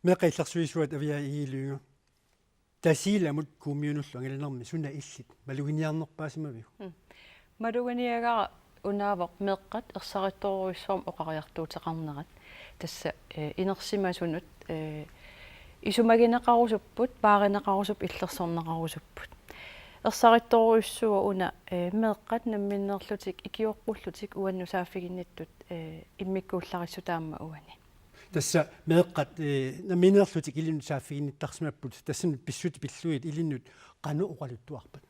Meqilllersuisuat avia iiluunga. Tasiilamut kuumiunullu angalanarmi sunna illit maluginiarnerpaasimaviu. Maluginiagaa unaavoq meeqqat ersarittoruissuum oqariartuuteqarnerat tassa inersimasunut isumagineqarusupput paarinaqarusup illersorneqarusupput ersarittoruissuwa una meeqqat namminnerlutik ikiorqullutik uannu saaffiginnittut immikkuullarissutaamma uani Tassa meeqqat namminnerlutik ilinnu saaffiginnittarsmapput tassanut pissuti pilluit ilinnut qanu uqaluttuarpat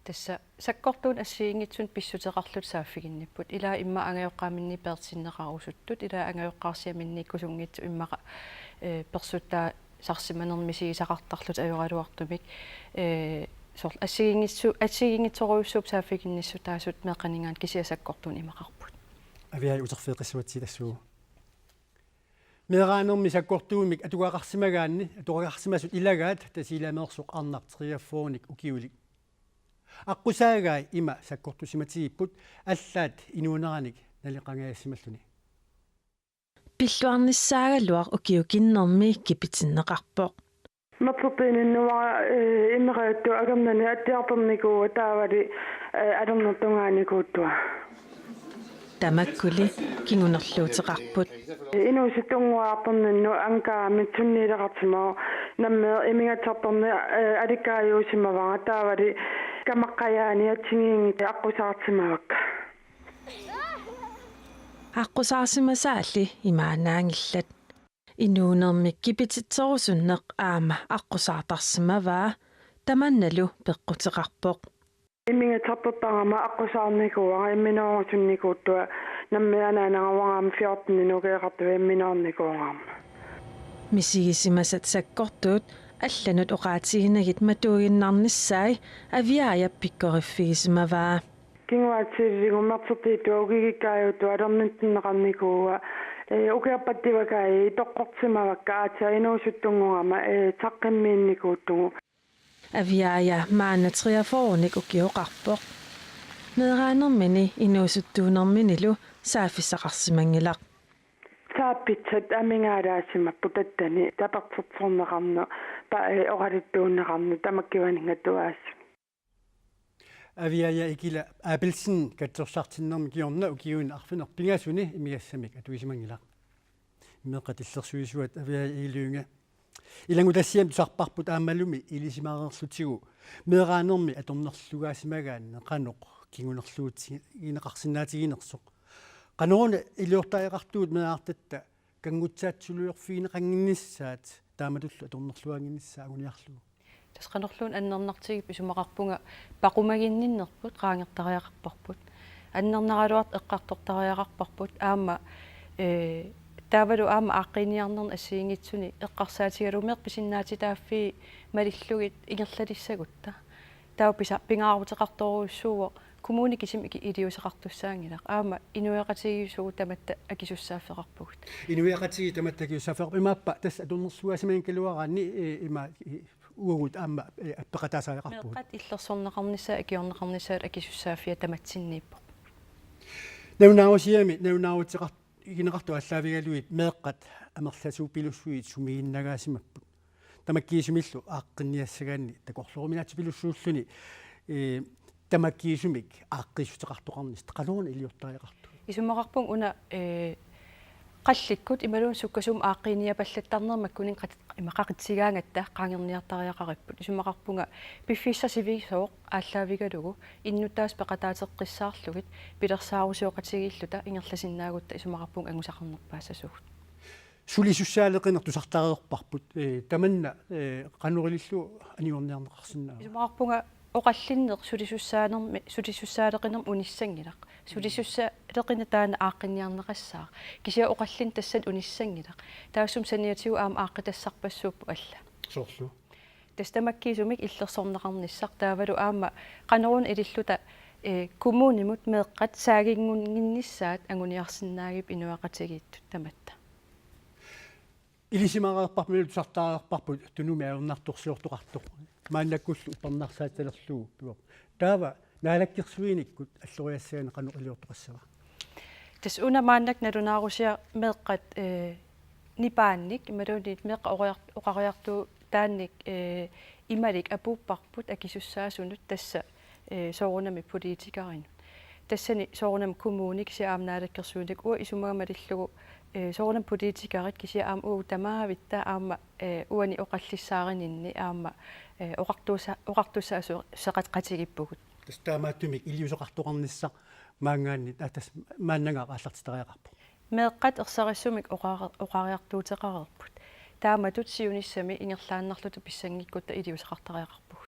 tassa sakkortuun assiingitsun pissuteqarlut saaffiginnipput ilaa imma angajoqqaaminni peertinneqarusuttut ilaa angajoqqaarsiaminni kusungitsu immaqa persuttaa sarsimanermisigisaqartarlut ajoraluartumik sort assiingitsoruissuup saaffiginnissutaasut meeqaningaan kisiasakkortuun imaqarput avia uterfeeqissuatsi tassuu meeraanermi sakkortuumik atuqaqarsimagaanni atuqaqarsimasut ilagaat tasiilameersuq arnartriaffuunik ukiulik aqusaagai ima sakkortusimatigipput allaat inuuneranik naliqangaassimalluni Pilluarnissaagalluaq ukiukinnermi kipitsinneqarpoq Mattupiininnuwa immeqaattu agamnani attiartornikuu taavali alernertungaanikuuttua Tamakkuli kingunerluuteqarput Inuusittunguaartorninnu ankaamit sunniileqartimoo nammeer imingatsartorni alikkaayuusimavanga taavali kamaqqajaani atsingiingit aqusaartimavakka Aqusaarsimasaalli imaanaangillat Inuunermi kipititserusunneq aama aqusaartarsimavaa tamannalu peqqutiqarpoq Imingatsartortarama aqusaarnikuuanga immineorusunnikuuttua nammianaanangawangam 14 minugeeqartu immineornikuungaam Misigissimasat sakkortuut алланут оqaatiginagit matuuginnarnissaai aviaajap pikkoriffigisimavaa Kinguatsiivigumertertiituugigikkaajuttu alerninnaqarnikuuga ukiarpattivakaai toqqortimavakka aatsa inuusuttungungama taqqimmiinnikuuttugu aviaaja maanatriafornik ukioqarpoq meeraanermini inuusuttuunerminilu saafissaqarsimangilaq Saapitsat amingaalaassimappu tattani tapertertorneqarne oqalittuunneqarne tamakkivaningattuaassu aviaja ikila appelsin katsorsartinnermi kiorna ukiuun arfiner pingasuni imigassamik atuisimangilaq meeqatillersuisuat aviaja iluunga ilangu tassiam tusarparput aammalumi ilisimaarerlutigu meeraanermi atornerlugaasimagaan neqanoq kingunerluuti ineqarsinnaatiginersoq qanuuna iliortaajeqartuut meaartatta kangutsaatsuluyorfiineqanginnissaat taamatullu atornerluanginnissaa aguniarlugu tasqanerluun annernertigip isumaqarpunga paqumaginninnerput qaangertariaqarparput annernaruart eqqartortariaqarparput aama taavalu aama aaqqiniarnern assiingitsuni eqqarsaatigalumeer pisinnaatitaaffii malillugit ingerlalissagutta taupisa pingaaruteqartoruissuuvo kommunikisim idiuseqartussaangilaq aama inuiaqatigiusugu tamatta akisussaaffeqarpugut inuiaqatigi tamatta akisussaaffeqarpu imaappa tassa atornersugaasimain kaluaraanni ima uagut aama appeqataasaajeqarpugut meeqqat illersorneqarnissaa akiorneqarnissaat akisussaaffia tamatsinniippo naunaautiqart igineqartu allaavigaluit meeqqat amerlasuupilussuit sumiginnagaasimapput tamakkiisumillu aaqqinniassagaanni takorluruminaatipilussuulluni tamakkiisumik aaqqissuteqartoqarnis qaluuna iliortaajeqartu isumaqarpung una qallikkut imaluun sukkasum aaqqiniapallattarnermakkunin imaqaqitsigaangatta qaangerniartariaqaripput isumaqarpunga piffissasivisoq aalлaavigalugu innutaas peqataateqqissaarlugit pilersaarusioqatigilluta ingerlasinnaagut isumaqarpung angusaqarnerpaassasugut sulisussaaлекинер тусартариорпарпут таманна канурилиллу аниорниарнеқарсинаа isumaqarpunga oqallinneq sulisussaaлекинерм унissangilaq sulisussaaлекина таана ааққинниарнеқассаа кися оqallin тассат унissangilaq таассум саниатигу аама ааққитассарпассууппу алла соорлу тастамаккисумик иллерсорнеқарниссар таавалу аама канерун илиллута коммунимут меэққат саагингунгиннissaат агуниарсинаагип инуақатигииттут таматта илисимаарерпармилу тусартаарерпарпут тунумиаернарторсиортоқартоқ мааннаккуллу упернарсааталерлугу пиуа таава наалаккерсуиниккут аллориассаана канеқилиортоқассава тас уна мааннак налунаарусиа меэққат нипаанник ималуунит меэкка оqariartuu таанник ималик апууппарпут акисуссаасунут тасса соорунами политикаринут тассани соорунам коммуник сиаамнаалаккерсууник уа исумаамалиллугу соорунам политикарит кисиа аама уу тамаавитта аама уани оқаллиссаарининни аама оқартуссаасу сеқатқатигиппугут тастаамааттумик илиусоқартоқарнisса маангааннит атас мааннага ааллартитериақарпу меэққат ерсариссумик оқариартуутеқарерпут тааматут сиуниссами ингерлааннарлуту писсангиккута илиусеқартариақарпугут